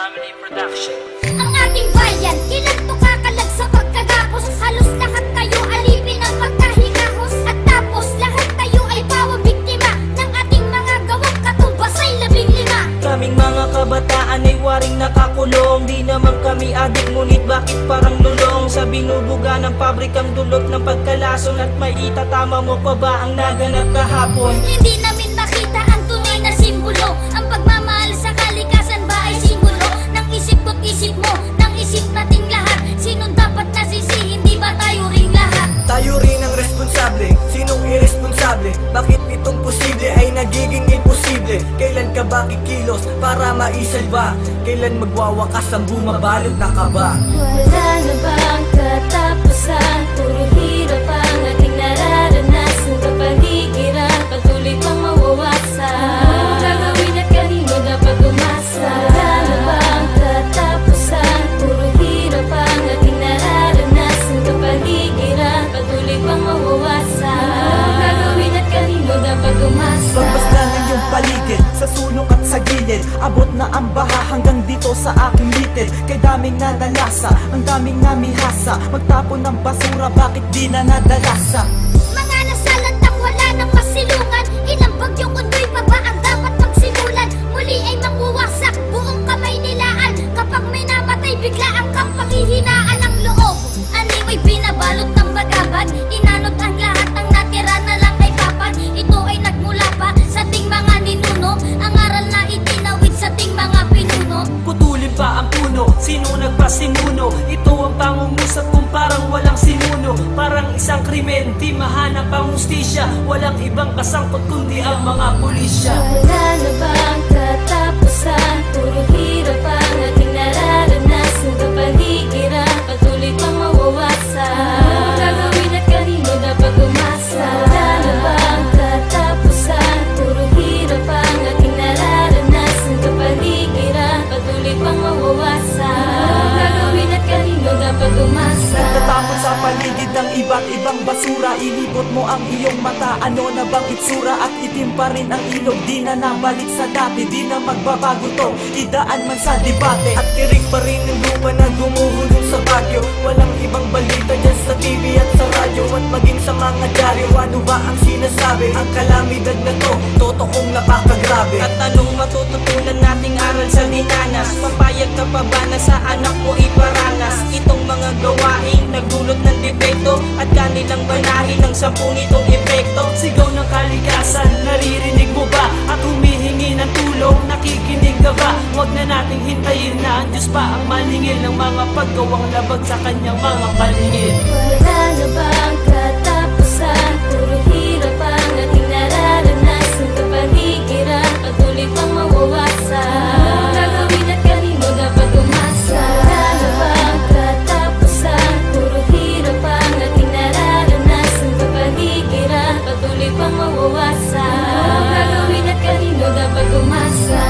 Family Production. Ang ating bayan, ilan to kakalag sa pagkagapos. Halos lahat tayo alipin ang pagkahigahos. At tapos lahat tayo ay pawang biktima ng ating mga gawang katumbas ay 15. Kaming mga kabataan ay waring nakakulong. Di naman kami adik, ngunit bakit parang lulong? Sa binubuga ng pabrikang dulot ng pagkalason. At may itatama mo pa ba ang naganap kahapon? Hindi namin makita ang tunay na simbolo. Ang pagmamahal sa kalikasan ba ay simbolo ng isip ko't isip mo, ng isip nating lahat? Sinong dapat nasisi, hindi ba tayo ring lahat? Tayo rin ang responsable, sinong irresponsable? Bakit itong posible ay nagiging imposible? Kailan ka ba kikilos para maisalba? Kailan magwawakas ang bumabalot na kaba? Wala na bang katapusan? Puro hirap ang ating nararanasan. Kapaligiran, patuloy pang mawawasan. Gagawin at kanino dapat umasa? Wala na bang katapusan? Puro hirap ang ating nararanasan. Kapaligiran, patuloy pang mawawasan. Gagawin at kanino dapat umasa? Pagbasta ng iyong paligid, sa sulok at sa gilid. Abot na ang baha hanggang dito sa aking litid. Kay daming nadalasa, ang daming namihasa. Magtapon ng basura, bakit di na nadalasa? Mga nasalantang wala ng masilungan. Ilang bagyong undoy pa ba ang dapat magsimulan? Muli ay mamuwasak buong kamay nilaan. Kapag may namatay bigla ang kapanghihinaan ng loob. Aniw ay binabalot ng bagabag. Inanod ang lahat, ang natira na lang ay papan. Ito ay nagmula pa sa ting mga ninuno. Ang aral na itinawid sa ting mga pinuno. Putulin pa ang puno, sino nagpasimuno? Ito ang pangungusap kung parang walang sinuno. Parang isang krimen, di mahanap ang hustisya. Walang ibang kasangkot kundi ang mga pulisya. Wala na bang katapusan? Puro hirap ang ating nararanasan. Kapaligiran, patuloy pang mawawasan. Gagawin at kanino dapat umasa? Wala na bang katapusan? Puro hirap ang ating nararanasan. Kapaligiran, patuloy pang mawawasan. Gagawin at kanino dapat umasa? Nagtatapon sa paligid ng iba't ibang basura. Inibot mo ang iyong mata, ano na bang itsura? At itim pa rin ang ilog, di na nabalik sa dati. Di na magbabago to, idaan man sa debate. At kirig pa rin yung lupa na gumuhulong sa bagyo. Walang ibang balita dyan sa TV at sa radyo. At maging sa mga dyaryo, ano ba ang sinasabi? Ang kalamidad na to, totokong napakagrabe. At anong matututunan nating aral sa dinanas? Papayag ka pa ba na sa anak mo iparanas itong mga gawain nagdulot ng depekto? At kanilang banahin ang 10 nitong epekto. Sigaw ng kalikasan, naririnig mo ba? At humihingi ng tulong, nakikinig ka ba? Huwag na nating hintayin na ang Diyos pa ang maningil ng mga paggawang labag sa kanyang mga paningin. Wala na bang katapusan? Puro hirap ang ating nararanasan. Kapaligiran, patuloy pang mawawasan. Gagawin at kanino dapat umasa? Wala na bang katapusan? Puro hirap ang ating nararanasan. Kapaligiran, patuloy pang mawawasan. Gagawin at kanino dapat umasa?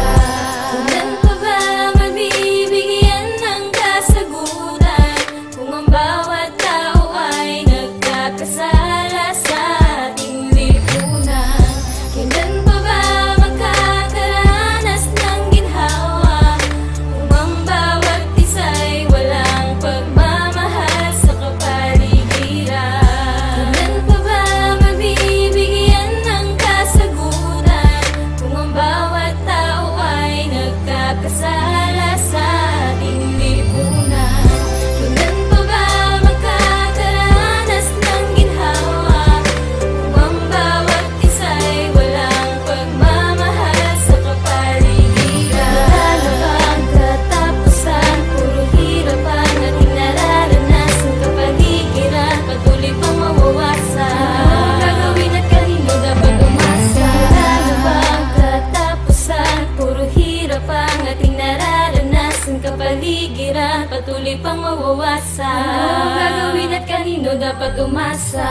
Kailan pa ba mabibigyan ng kasagutan kung ang bawat tao ay nagkakasala sa ating lipunan? Kailan pa ba magkakaranas ng ginhawa kung ang bawat isa'y walang pagmamahal sa kapaligiran? Kailan pa ba mabibigyan ng kasagutan kung ang bawat tao ay nagkakasala sa ating lipunan? Kailan pa ba magkakaranas ng ginhawa kung ang bawat isa'y walang pagmamahal sa kapaligiran? Wala na bang katapusan? Puro hirap ang ating nararanasan. Kapaligiran, patuloy pang mawawasan. Gagawin at kanino dapat umasa? Wala na bang katapusan? Puro hirap ang ating nararanasan. Kapaligiran, patuloy pang mawawasan. Gagawin at kanino dapat umasa?